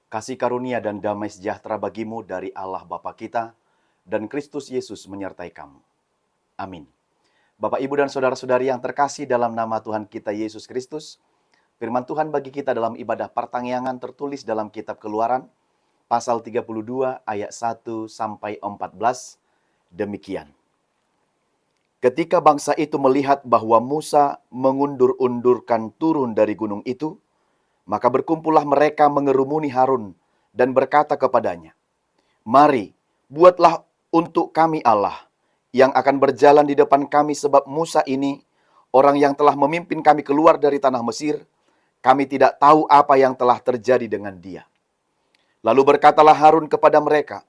Kasih karunia dan damai sejahtera bagimu dari Allah Bapa kita dan Kristus Yesus menyertai kamu. Amin. Bapak, Ibu, dan saudara-saudari yang terkasih dalam nama Tuhan kita Yesus Kristus, firman Tuhan bagi kita dalam ibadah pertangyangan tertulis dalam kitab Keluaran, pasal 32 ayat 1 sampai 14, demikian. Ketika bangsa itu melihat bahwa Musa mengundur-undurkan turun dari gunung itu, maka berkumpullah mereka mengerumuni Harun dan berkata kepadanya, "Mari, buatlah untuk kami Allah yang akan berjalan di depan kami, sebab Musa ini, orang yang telah memimpin kami keluar dari tanah Mesir, kami tidak tahu apa yang telah terjadi dengan dia." Lalu berkatalah Harun kepada mereka,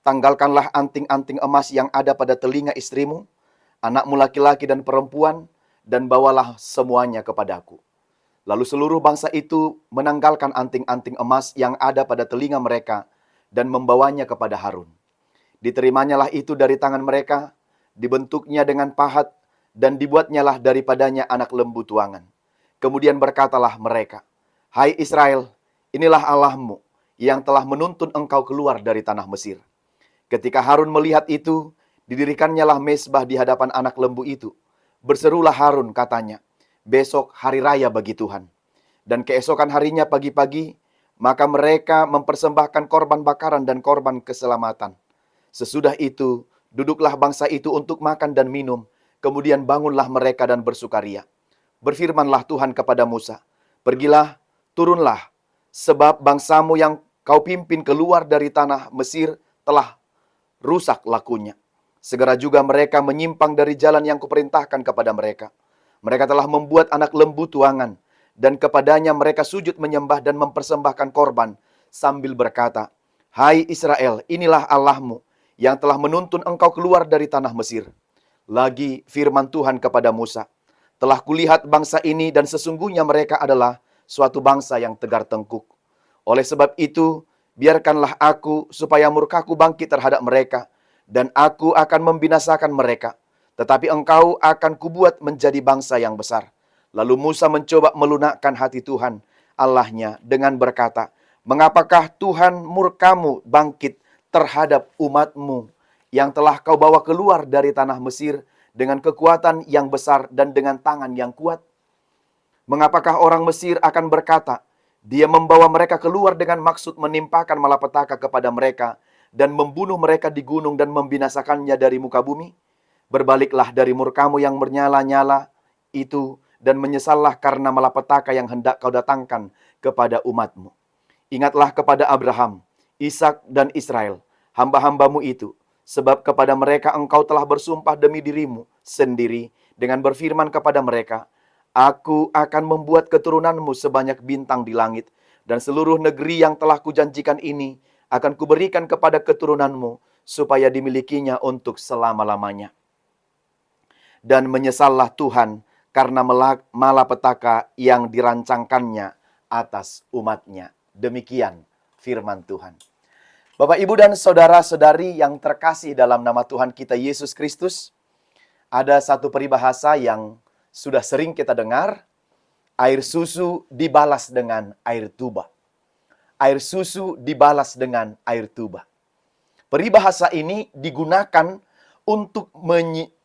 "Tanggalkanlah anting-anting emas yang ada pada telinga istrimu, anakmu laki-laki dan perempuan, dan bawalah semuanya kepadaku." Lalu seluruh bangsa itu menanggalkan anting-anting emas yang ada pada telinga mereka dan membawanya kepada Harun. Diterimanya itu dari tangan mereka, dibentuknya dengan pahat, dan dibuatnyalah daripadanya anak lembu tuangan. Kemudian berkatalah mereka, "Hai Israel, inilah Allahmu yang telah menuntun engkau keluar dari tanah Mesir." Ketika Harun melihat itu, didirikannya mezbah di hadapan anak lembu itu. Berserulah Harun, katanya, "Besok hari raya bagi Tuhan." Dan keesokan harinya pagi-pagi, maka mereka mempersembahkan korban bakaran dan korban keselamatan. Sesudah itu, duduklah bangsa itu untuk makan dan minum. Kemudian bangunlah mereka dan bersukaria. Berfirmanlah Tuhan kepada Musa, "Pergilah, turunlah, sebab bangsamu yang kau pimpin keluar dari tanah Mesir telah rusak lakunya. Segera juga mereka menyimpang dari jalan yang kuperintahkan kepada mereka. Mereka telah membuat anak lembu tuangan, dan kepadanya mereka sujud menyembah dan mempersembahkan korban, sambil berkata, 'Hai Israel, inilah Allahmu, yang telah menuntun engkau keluar dari tanah Mesir.' Lagi firman Tuhan kepada Musa, 'Telah kulihat bangsa ini, dan sesungguhnya mereka adalah suatu bangsa yang tegar tengkuk. Oleh sebab itu, biarkanlah aku supaya murkaku bangkit terhadap mereka, dan aku akan membinasakan mereka. Tetapi engkau akan kubuat menjadi bangsa yang besar.' Lalu Musa mencoba melunakkan hati Tuhan Allahnya dengan berkata, 'Mengapakah Tuhan murkamu bangkit terhadap umatmu yang telah kau bawa keluar dari tanah Mesir dengan kekuatan yang besar dan dengan tangan yang kuat? Mengapakah orang Mesir akan berkata, dia membawa mereka keluar dengan maksud menimpakan malapetaka kepada mereka dan membunuh mereka di gunung dan membinasakannya dari muka bumi? Berbaliklah dari murkamu yang bernyala-nyala itu dan menyesallah karena malapetaka yang hendak kau datangkan kepada umatmu. Ingatlah kepada Abraham, Ishak dan Israel, hamba-hambamu itu, sebab kepada mereka engkau telah bersumpah demi dirimu sendiri dengan berfirman kepada mereka, Aku akan membuat keturunanmu sebanyak bintang di langit, dan seluruh negeri yang telah kujanjikan ini akan kuberikan kepada keturunanmu, supaya dimilikinya untuk selama-lamanya. Dan menyesallah Tuhan karena malapetaka yang dirancangkannya atas umatnya." Demikian firman Tuhan. Bapak, Ibu, dan saudara-saudari yang terkasih dalam nama Tuhan kita Yesus Kristus, ada satu peribahasa yang sudah sering kita dengar, air susu dibalas dengan air tuba. Air susu dibalas dengan air tuba. Peribahasa ini digunakan untuk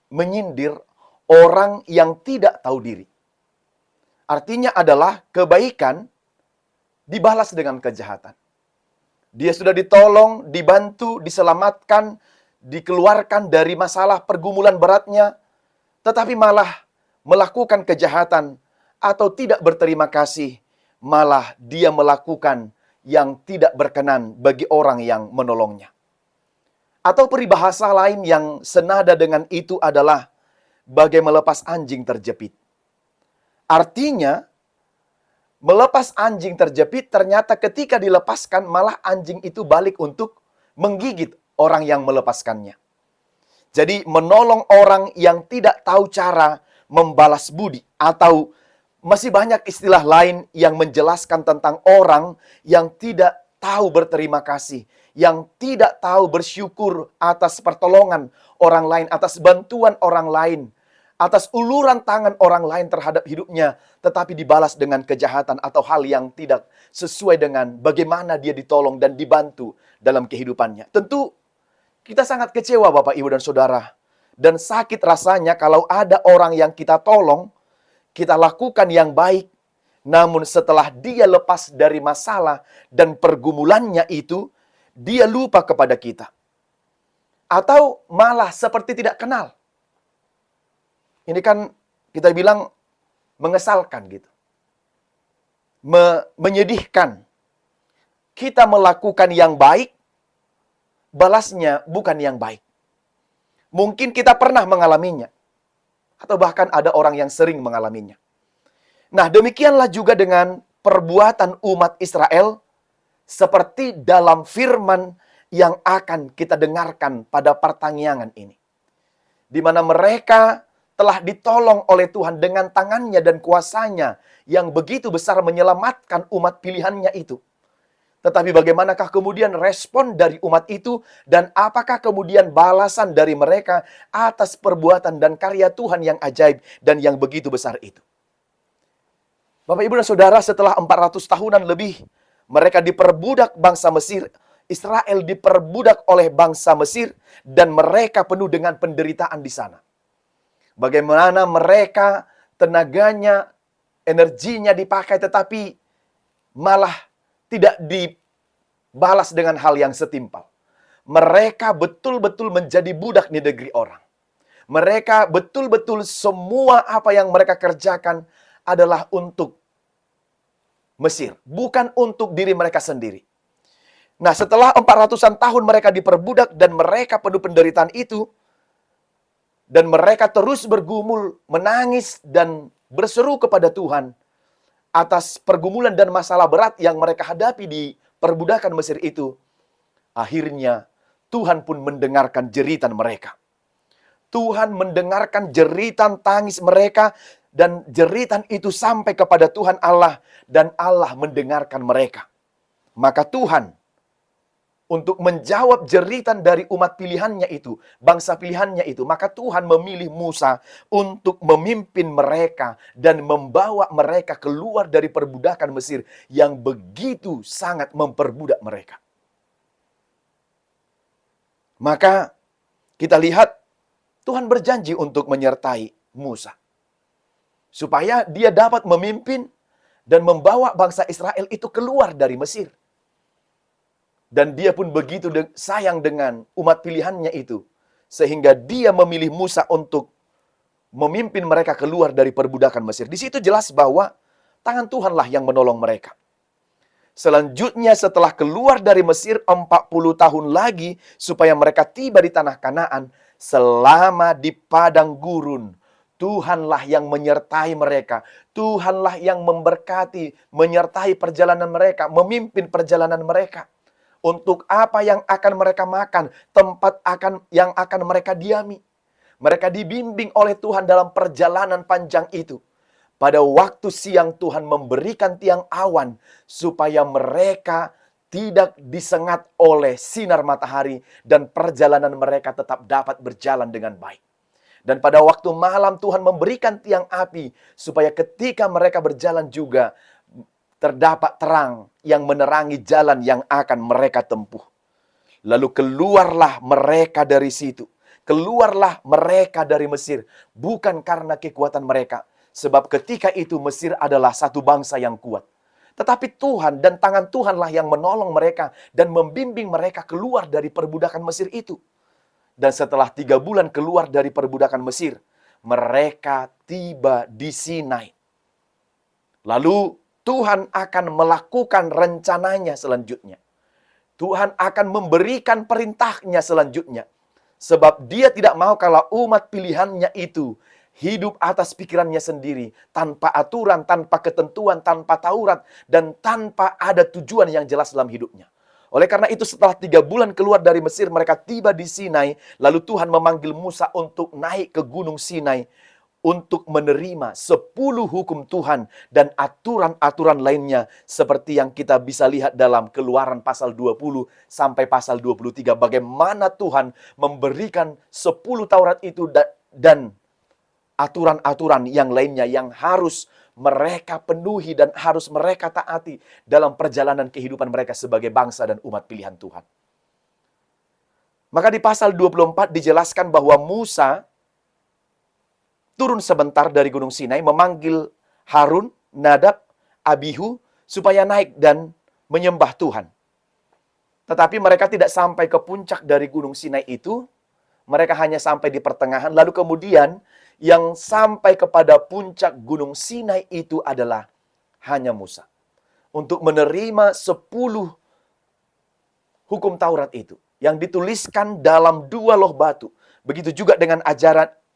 menyindir orang yang tidak tahu diri. Artinya adalah kebaikan dibalas dengan kejahatan. Dia sudah ditolong, dibantu, diselamatkan, dikeluarkan dari masalah pergumulan beratnya, tetapi malah melakukan kejahatan atau tidak berterima kasih, malah dia melakukan yang tidak berkenan bagi orang yang menolongnya. Atau peribahasa lain yang senada dengan itu adalah bagai melepas anjing terjepit. Artinya, melepas anjing terjepit ternyata ketika dilepaskan malah anjing itu balik untuk menggigit orang yang melepaskannya. Jadi menolong orang yang tidak tahu cara membalas budi, atau masih banyak istilah lain yang menjelaskan tentang orang yang tidak tahu berterima kasih, yang tidak tahu bersyukur atas pertolongan orang lain, atas bantuan orang lain, atas uluran tangan orang lain terhadap hidupnya, tetapi dibalas dengan kejahatan atau hal yang tidak sesuai dengan bagaimana dia ditolong dan dibantu dalam kehidupannya. Tentu kita sangat kecewa Bapak, Ibu, dan Saudara. Dan sakit rasanya kalau ada orang yang kita tolong, kita lakukan yang baik, namun setelah dia lepas dari masalah dan pergumulannya itu, dia lupa kepada kita. Atau malah seperti tidak kenal. Ini kan kita bilang mengesalkan gitu. Menyedihkan. Kita melakukan yang baik, balasnya bukan yang baik. Mungkin kita pernah mengalaminya. Atau bahkan ada orang yang sering mengalaminya. Nah, demikianlah juga dengan perbuatan umat Israel seperti dalam firman yang akan kita dengarkan pada pertanggiangan ini. Di mana mereka telah ditolong oleh Tuhan dengan tangannya dan kuasanya yang begitu besar menyelamatkan umat pilihannya itu. Tetapi bagaimanakah kemudian respon dari umat itu dan apakah kemudian balasan dari mereka atas perbuatan dan karya Tuhan yang ajaib dan yang begitu besar itu? Bapak, Ibu, dan Saudara, setelah 400 tahunan lebih mereka diperbudak bangsa Mesir, Israel diperbudak oleh bangsa Mesir dan mereka penuh dengan penderitaan di sana. Bagaimana mereka tenaganya, energinya dipakai tetapi malah tidak dibalas dengan hal yang setimpal. Mereka betul-betul menjadi budak di negeri orang. Mereka betul-betul semua apa yang mereka kerjakan adalah untuk Mesir, bukan untuk diri mereka sendiri. Nah, setelah 400-an tahun mereka diperbudak dan mereka penuh penderitaan itu, dan mereka terus bergumul, menangis, dan berseru kepada Tuhan atas pergumulan dan masalah berat yang mereka hadapi di perbudakan Mesir itu. Akhirnya, Tuhan pun mendengarkan jeritan mereka. Tuhan mendengarkan jeritan tangis mereka, dan jeritan itu sampai kepada Tuhan Allah, dan Allah mendengarkan mereka. Maka Tuhan, untuk menjawab jeritan dari umat pilihannya itu, bangsa pilihannya itu, maka Tuhan memilih Musa untuk memimpin mereka dan membawa mereka keluar dari perbudakan Mesir yang begitu sangat memperbudak mereka. Maka kita lihat Tuhan berjanji untuk menyertai Musa supaya dia dapat memimpin dan membawa bangsa Israel itu keluar dari Mesir. Dan dia pun begitu sayang dengan umat pilihannya itu. Sehingga dia memilih Musa untuk memimpin mereka keluar dari perbudakan Mesir. Di situ jelas bahwa tangan Tuhanlah yang menolong mereka. Selanjutnya setelah keluar dari Mesir 40 tahun lagi supaya mereka tiba di tanah Kanaan. Selama di padang gurun, Tuhanlah yang menyertai mereka. Tuhanlah yang memberkati, menyertai perjalanan mereka, memimpin perjalanan mereka. Untuk apa yang akan mereka makan, tempat yang akan mereka diami. Mereka dibimbing oleh Tuhan dalam perjalanan panjang itu. Pada waktu siang Tuhan memberikan tiang awan supaya mereka tidak disengat oleh sinar matahari dan perjalanan mereka tetap dapat berjalan dengan baik. Dan pada waktu malam Tuhan memberikan tiang api supaya ketika mereka berjalan juga terdapat terang yang menerangi jalan yang akan mereka tempuh. Lalu keluarlah mereka dari situ. Keluarlah mereka dari Mesir. Bukan karena kekuatan mereka. Sebab ketika itu Mesir adalah satu bangsa yang kuat. Tetapi Tuhan dan tangan Tuhanlah yang menolong mereka dan membimbing mereka keluar dari perbudakan Mesir itu. Dan setelah 3 bulan keluar dari perbudakan Mesir, mereka tiba di Sinai. Lalu Tuhan akan melakukan rencananya selanjutnya. Tuhan akan memberikan perintahnya selanjutnya. Sebab dia tidak mau kalau umat pilihannya itu hidup atas pikirannya sendiri. Tanpa aturan, tanpa ketentuan, tanpa Taurat, dan tanpa ada tujuan yang jelas dalam hidupnya. Oleh karena itu setelah 3 bulan keluar dari Mesir, mereka tiba di Sinai. Lalu Tuhan memanggil Musa untuk naik ke gunung Sinai untuk menerima 10 hukum Tuhan dan aturan-aturan lainnya seperti yang kita bisa lihat dalam Keluaran pasal 20 sampai pasal 23. Bagaimana Tuhan memberikan 10 Taurat itu dan aturan-aturan yang lainnya yang harus mereka penuhi dan harus mereka taati dalam perjalanan kehidupan mereka sebagai bangsa dan umat pilihan Tuhan. Maka di pasal 24 dijelaskan bahwa Musa turun sebentar dari Gunung Sinai memanggil Harun, Nadab, Abihu supaya naik dan menyembah Tuhan. Tetapi mereka tidak sampai ke puncak dari Gunung Sinai itu. Mereka hanya sampai di pertengahan. Lalu kemudian yang sampai kepada puncak Gunung Sinai itu adalah hanya Musa. Untuk menerima 10 hukum Taurat itu. Yang dituliskan dalam 2 loh batu. Begitu juga dengan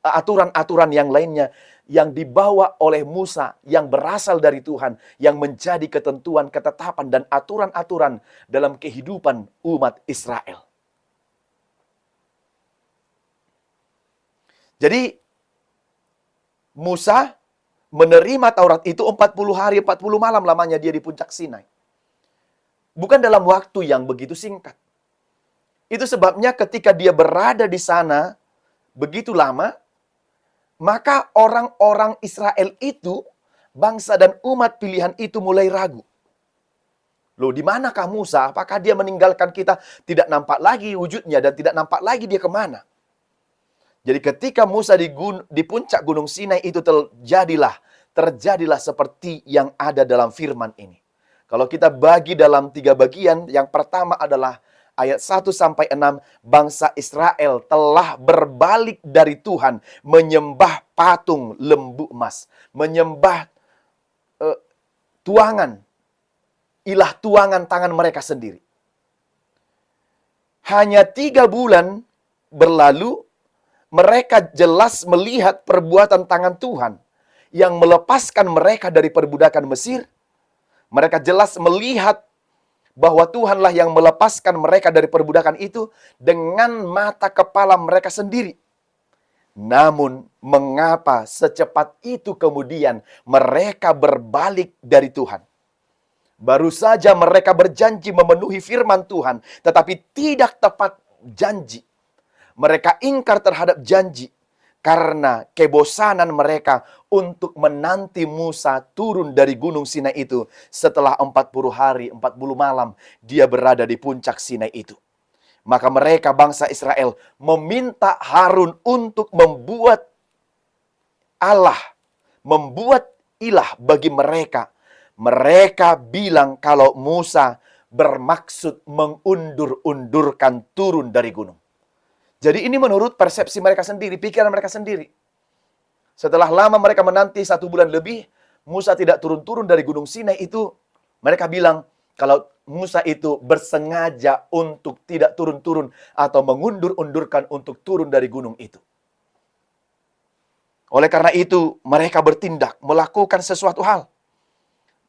aturan-aturan yang lainnya yang dibawa oleh Musa, yang berasal dari Tuhan, yang menjadi ketentuan, ketetapan, dan aturan-aturan dalam kehidupan umat Israel. Jadi, Musa menerima Taurat itu 40 hari, 40 malam lamanya dia di puncak Sinai. Bukan dalam waktu yang begitu singkat. Itu sebabnya ketika dia berada di sana begitu lama, maka orang-orang Israel itu, bangsa dan umat pilihan itu mulai ragu. Loh, di manakah Musa? Apakah dia meninggalkan kita? Tidak nampak lagi wujudnya dan tidak nampak lagi dia kemana. Jadi ketika Musa di puncak Gunung Sinai itu terjadilah seperti yang ada dalam firman ini. Kalau kita bagi dalam 3 bagian, yang pertama adalah ayat 1-6, bangsa Israel telah berbalik dari Tuhan, menyembah patung lembu emas, menyembah tuangan, ilah tuangan tangan mereka sendiri. Hanya 3 bulan berlalu, mereka jelas melihat perbuatan tangan Tuhan yang melepaskan mereka dari perbudakan Mesir. Mereka jelas melihat bahwa Tuhanlah yang melepaskan mereka dari perbudakan itu dengan mata kepala mereka sendiri. Namun, mengapa secepat itu kemudian mereka berbalik dari Tuhan? Baru saja mereka berjanji memenuhi firman Tuhan, tetapi tidak tepat janji. Mereka ingkar terhadap janji karena kebosanan mereka untuk menanti Musa turun dari Gunung Sinai itu. Setelah 40 hari, 40 malam, dia berada di puncak Sinai itu. Maka mereka, bangsa Israel, meminta Harun untuk membuat Allah, membuat ilah bagi mereka. Mereka bilang kalau Musa bermaksud mengundur-undurkan turun dari gunung. Jadi ini menurut persepsi mereka sendiri, pikiran mereka sendiri. Setelah lama mereka menanti 1 bulan lebih, Musa tidak turun-turun dari Gunung Sinai itu. Mereka bilang kalau Musa itu bersengaja untuk tidak turun-turun atau mengundur-undurkan untuk turun dari gunung itu. Oleh karena itu, mereka bertindak, melakukan sesuatu hal.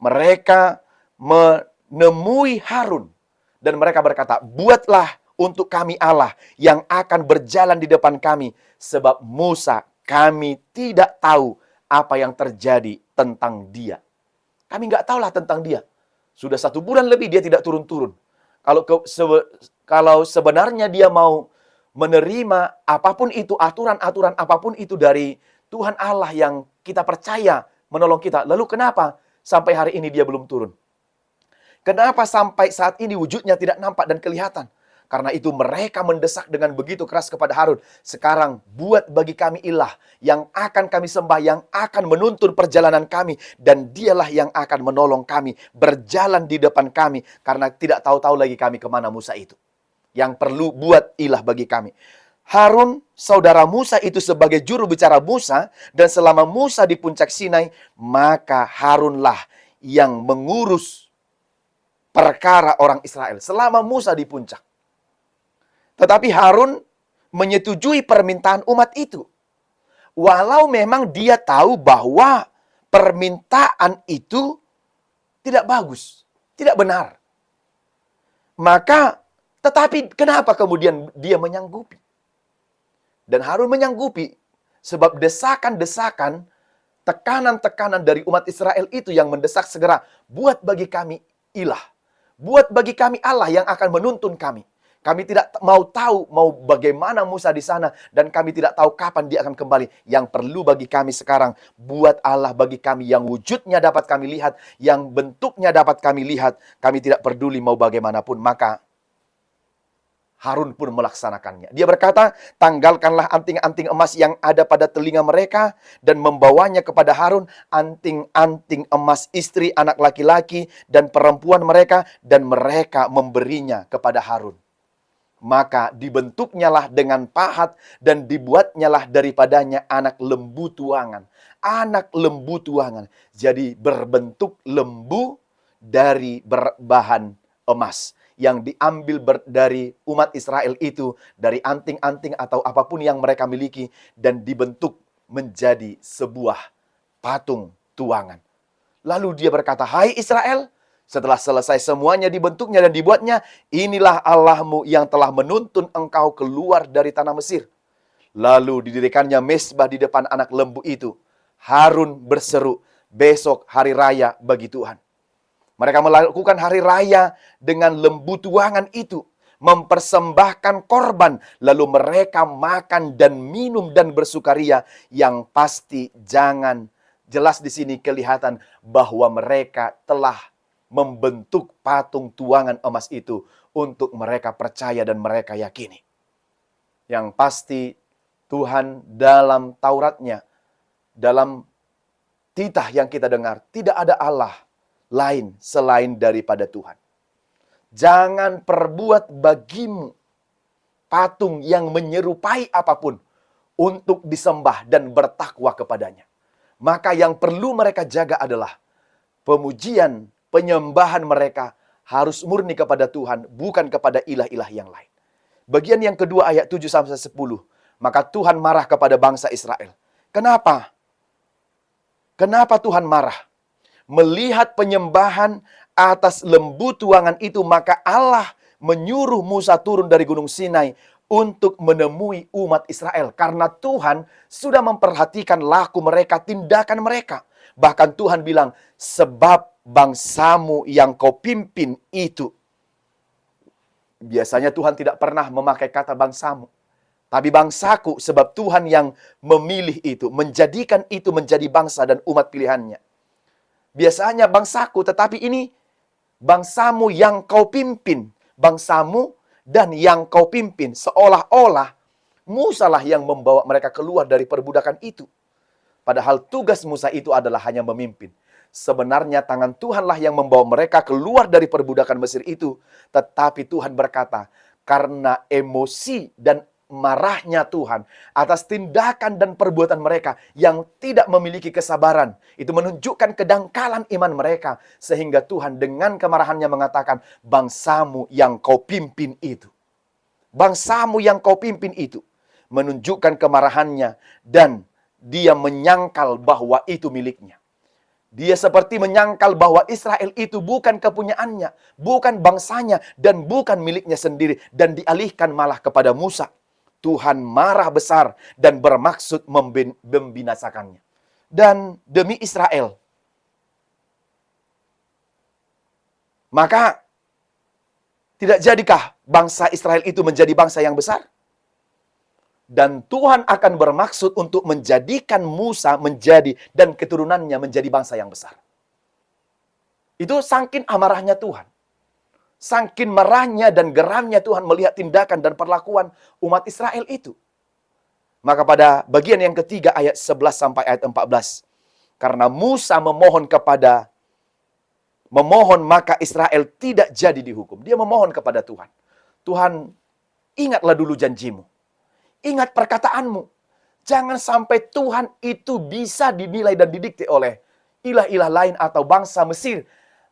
Mereka menemui Harun dan mereka berkata, buatlah untuk kami Allah yang akan berjalan di depan kami. Sebab Musa, kami tidak tahu apa yang terjadi tentang dia. Kami nggak tahulah tentang dia. Sudah 1 bulan lebih dia tidak turun-turun. Kalau sebenarnya dia mau menerima apapun itu, aturan-aturan apapun itu dari Tuhan Allah yang kita percaya menolong kita. Lalu kenapa sampai hari ini dia belum turun? Kenapa sampai saat ini wujudnya tidak nampak dan kelihatan? Karena itu mereka mendesak dengan begitu keras kepada Harun. Sekarang buat bagi kami ilah yang akan kami sembah, yang akan menuntun perjalanan kami. Dan dialah yang akan menolong kami, berjalan di depan kami. Karena tidak tahu-tahu lagi kami kemana Musa itu. Yang perlu buat ilah bagi kami. Harun, saudara Musa itu sebagai juru bicara Musa. Dan selama Musa di puncak Sinai, maka Harunlah yang mengurus perkara orang Israel. Selama Musa di puncak. Tetapi Harun menyetujui permintaan umat itu. Walau memang dia tahu bahwa permintaan itu tidak bagus, tidak benar. Maka, tetapi kenapa kemudian dia menyanggupi? Dan Harun menyanggupi sebab desakan-desakan, tekanan-tekanan dari umat Israel itu yang mendesak segera, buat bagi kami ilah. Buat bagi kami Allah yang akan menuntun kami. Kami tidak mau tahu mau bagaimana Musa di sana, dan kami tidak tahu kapan dia akan kembali. Yang perlu bagi kami sekarang, buat Allah bagi kami yang wujudnya dapat kami lihat, yang bentuknya dapat kami lihat. Kami tidak peduli mau bagaimanapun. Maka Harun pun melaksanakannya. Dia berkata, tanggalkanlah anting-anting emas yang ada pada telinga mereka dan membawanya kepada Harun, anting-anting emas istri, anak laki-laki dan perempuan mereka, dan mereka memberinya kepada Harun. Maka dibentuknyalah dengan pahat dan dibuatnyalah daripadanya anak lembu tuangan. Anak lembu tuangan. Jadi berbentuk lembu dari berbahan emas. Yang diambil dari umat Israel itu, dari anting-anting atau apapun yang mereka miliki, dan dibentuk menjadi sebuah patung tuangan. Lalu dia berkata, hai Israel, setelah selesai semuanya dibentuknya dan dibuatnya, inilah Allahmu yang telah menuntun engkau keluar dari tanah Mesir. Lalu didirikannya mezbah di depan anak lembu itu. Harun berseru, besok hari raya bagi Tuhan. Mereka melakukan hari raya dengan lembu tuangan itu, mempersembahkan korban, lalu mereka makan dan minum dan bersukaria. Yang pasti jangan jelas di sini kelihatan bahwa mereka telah membentuk patung tuangan emas itu untuk mereka percaya dan mereka yakini. Yang pasti Tuhan dalam Tauratnya, dalam titah yang kita dengar, tidak ada Allah lain selain daripada Tuhan. Jangan perbuat bagimu patung yang menyerupai apapun untuk disembah dan bertakwa kepadanya. Maka yang perlu mereka jaga adalah pemujian, penyembahan mereka harus murni kepada Tuhan, bukan kepada ilah-ilah yang lain. Bagian yang kedua ayat 7-10. Maka Tuhan marah kepada bangsa Israel. Kenapa? Kenapa Tuhan marah? Melihat penyembahan atas lembu tuangan itu, maka Allah menyuruh Musa turun dari Gunung Sinai untuk menemui umat Israel. Karena Tuhan sudah memperhatikan laku mereka, tindakan mereka. Bahkan Tuhan bilang, sebab bangsamu yang kau pimpin itu. Biasanya Tuhan tidak pernah memakai kata bangsamu. Tapi bangsaku, sebab Tuhan yang memilih itu, menjadikan itu menjadi bangsa dan umat pilihannya. Biasanya bangsaku, tetapi ini bangsamu yang kau pimpin. Bangsamu dan yang kau pimpin. Seolah-olah Musa lah yang membawa mereka keluar dari perbudakan itu. Padahal tugas Musa itu adalah hanya memimpin. Sebenarnya tangan Tuhanlah yang membawa mereka keluar dari perbudakan Mesir itu. Tetapi Tuhan berkata, karena emosi dan marahnya Tuhan atas tindakan dan perbuatan mereka yang tidak memiliki kesabaran, itu menunjukkan kedangkalan iman mereka, sehingga Tuhan dengan kemarahannya mengatakan, bangsamu yang kau pimpin itu. Bangsamu yang kau pimpin itu. Menunjukkan kemarahannya, dan dia menyangkal bahwa itu miliknya. Dia seperti menyangkal bahwa Israel itu bukan kepunyaannya, bukan bangsanya, dan bukan miliknya sendiri, dan dialihkan malah kepada Musa. Tuhan marah besar dan bermaksud membinasakannya. Dan demi Israel, maka tidak jadikah bangsa Israel itu menjadi bangsa yang besar? Dan Tuhan akan bermaksud untuk menjadikan Musa menjadi dan keturunannya menjadi bangsa yang besar. Itu saking amarahnya Tuhan. Saking marahnya dan geramnya Tuhan melihat tindakan dan perlakuan umat Israel itu. Maka pada bagian yang ketiga ayat 11 sampai ayat 14. Karena Musa memohon maka Israel tidak jadi dihukum. Dia memohon kepada Tuhan. Tuhan, ingatlah dulu janjimu. Ingat perkataanmu. Jangan sampai Tuhan itu bisa dinilai dan didikte oleh ilah-ilah lain atau bangsa Mesir.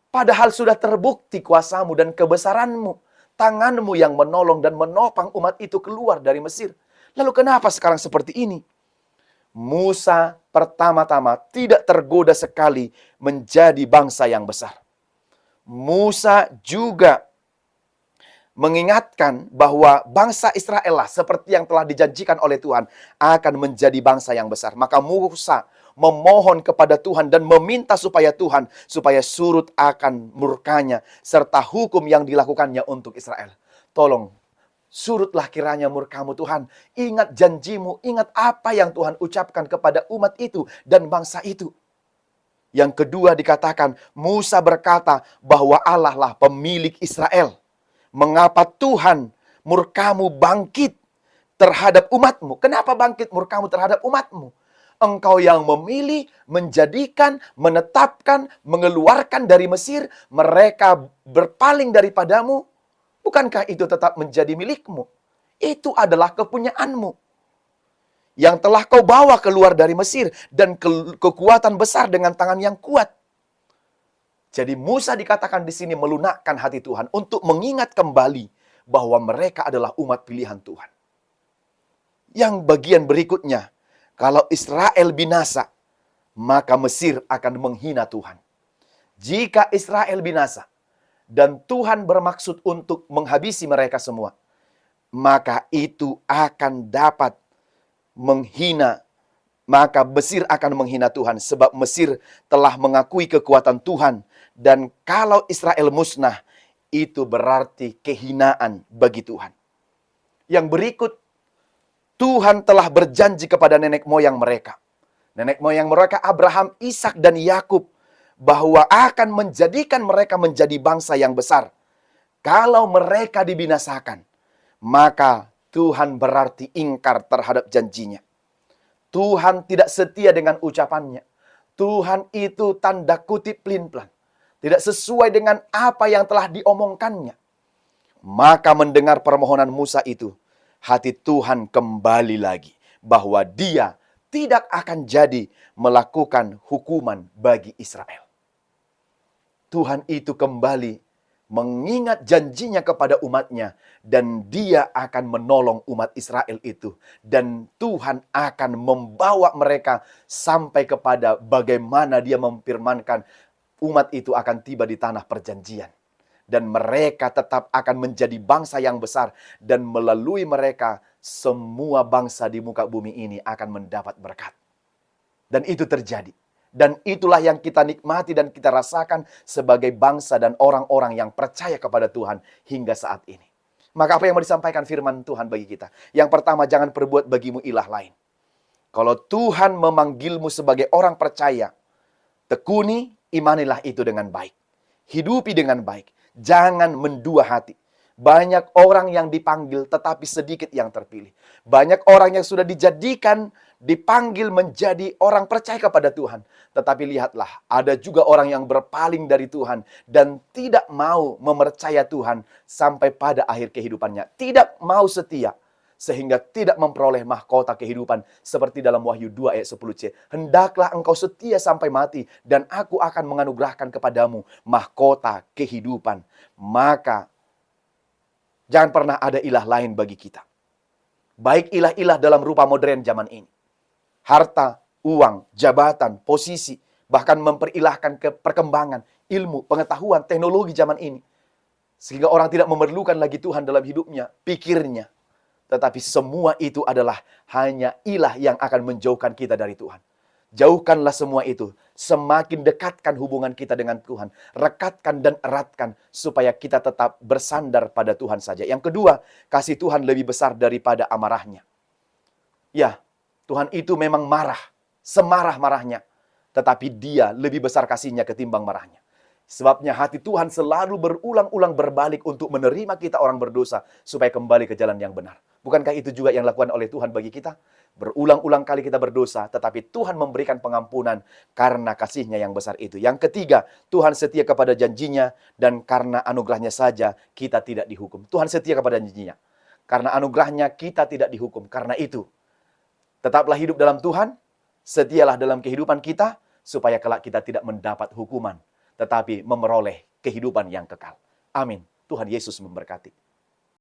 Padahal sudah terbukti kuasamu dan kebesaranmu. Tanganmu yang menolong dan menopang umat itu keluar dari Mesir. Lalu kenapa sekarang seperti ini? Musa pertama-tama tidak tergoda sekali menjadi bangsa yang besar. Musa juga mengingatkan bahwa bangsa Israel lah seperti yang telah dijanjikan oleh Tuhan akan menjadi bangsa yang besar. Maka Musa memohon kepada Tuhan dan meminta supaya Tuhan surut akan murkanya serta hukum yang dilakukannya untuk Israel. Tolong Surutlah kiranya murka-Mu Tuhan. Ingat janji-Mu, ingat apa yang Tuhan ucapkan kepada umat itu dan bangsa itu. Yang kedua dikatakan, Musa berkata bahwa Allah lah pemilik Israel. Mengapa Tuhan murka-Mu bangkit terhadap umat-Mu? Kenapa bangkit murka-Mu terhadap umat-Mu? Engkau yang memilih, menjadikan, menetapkan, mengeluarkan dari Mesir, mereka berpaling daripadamu. Bukankah itu tetap menjadi milik-Mu? Itu adalah kepunyaan-Mu yang telah Kau bawa keluar dari Mesir, dan kekuatan besar dengan tangan yang kuat. Jadi Musa dikatakan di sini melunakkan hati Tuhan untuk mengingat kembali bahwa mereka adalah umat pilihan Tuhan. Yang bagian berikutnya, kalau Israel binasa, maka Mesir akan menghina Tuhan. Jika Israel binasa dan Tuhan bermaksud untuk menghabisi mereka semua, maka itu akan dapat menghina, maka Mesir akan menghina Tuhan, sebab Mesir telah mengakui kekuatan Tuhan. Dan kalau Israel musnah, itu berarti kehinaan bagi Tuhan. Yang berikut, Tuhan telah berjanji kepada nenek moyang mereka. Nenek moyang mereka Abraham, Ishak, dan Yakub, bahwa akan menjadikan mereka menjadi bangsa yang besar. Kalau mereka dibinasakan, maka Tuhan berarti ingkar terhadap janjinya. Tuhan tidak setia dengan ucapannya. Tuhan itu tanda kutip pelin-pelan. Tidak sesuai dengan apa yang telah diomongkannya. Maka mendengar permohonan Musa itu, hati Tuhan kembali lagi bahwa Dia tidak akan jadi melakukan hukuman bagi Israel. Tuhan itu kembali mengingat janjinya kepada umatnya, dan Dia akan menolong umat Israel itu. Dan Tuhan akan membawa mereka sampai kepada bagaimana Dia memfirmankan umat itu akan tiba di tanah perjanjian. Dan mereka tetap akan menjadi bangsa yang besar. Dan melalui mereka, semua bangsa di muka bumi ini akan mendapat berkat. Dan itu terjadi. Dan itulah yang kita nikmati dan kita rasakan sebagai bangsa dan orang-orang yang percaya kepada Tuhan hingga saat ini. Maka apa yang mau disampaikan firman Tuhan bagi kita? Yang pertama, jangan perbuat bagimu ilah lain. Kalau Tuhan memanggilmu sebagai orang percaya, tekuni, imanilah itu dengan baik. Hidupi dengan baik. Jangan mendua hati. Banyak orang yang dipanggil tetapi sedikit yang terpilih. Banyak orang yang sudah dijadikan, dipanggil menjadi orang percaya kepada Tuhan. Tetapi lihatlah, ada juga orang yang berpaling dari Tuhan dan tidak mau mempercaya Tuhan sampai pada akhir kehidupannya. Tidak mau setia, sehingga tidak memperoleh mahkota kehidupan. Seperti dalam Wahyu 2 ayat 10c. Hendaklah engkau setia sampai mati, dan aku akan menganugerahkan kepadamu mahkota kehidupan. Maka jangan pernah ada ilah lain bagi kita. Baik ilah-ilah dalam rupa modern zaman ini. Harta, uang, jabatan, posisi, bahkan memperilahkan ke perkembangan, ilmu, pengetahuan, teknologi zaman ini. Sehingga orang tidak memerlukan lagi Tuhan dalam hidupnya, pikirnya. Tetapi semua itu adalah hanya ilah yang akan menjauhkan kita dari Tuhan. Jauhkanlah semua itu. Semakin dekatkan hubungan kita dengan Tuhan. Rekatkan dan eratkan supaya kita tetap bersandar pada Tuhan saja. Yang kedua, kasih Tuhan lebih besar daripada amarahnya. Ya, Tuhan itu memang marah. Semarah-marahnya. Tetapi Dia lebih besar kasihnya ketimbang marahnya. Sebabnya hati Tuhan selalu berulang-ulang berbalik untuk menerima kita orang berdosa supaya kembali ke jalan yang benar. Bukankah itu juga yang dilakukan oleh Tuhan bagi kita? Berulang-ulang kali kita berdosa, tetapi Tuhan memberikan pengampunan karena kasih-Nya yang besar itu. Yang ketiga, Tuhan setia kepada janjinya, dan karena anugerahnya saja kita tidak dihukum. Tuhan setia kepada janjinya. Karena anugerahnya kita tidak dihukum. Karena itu, tetaplah hidup dalam Tuhan, setialah dalam kehidupan kita, supaya kelak kita tidak mendapat hukuman, tetapi memperoleh kehidupan yang kekal. Amin. Tuhan Yesus memberkati.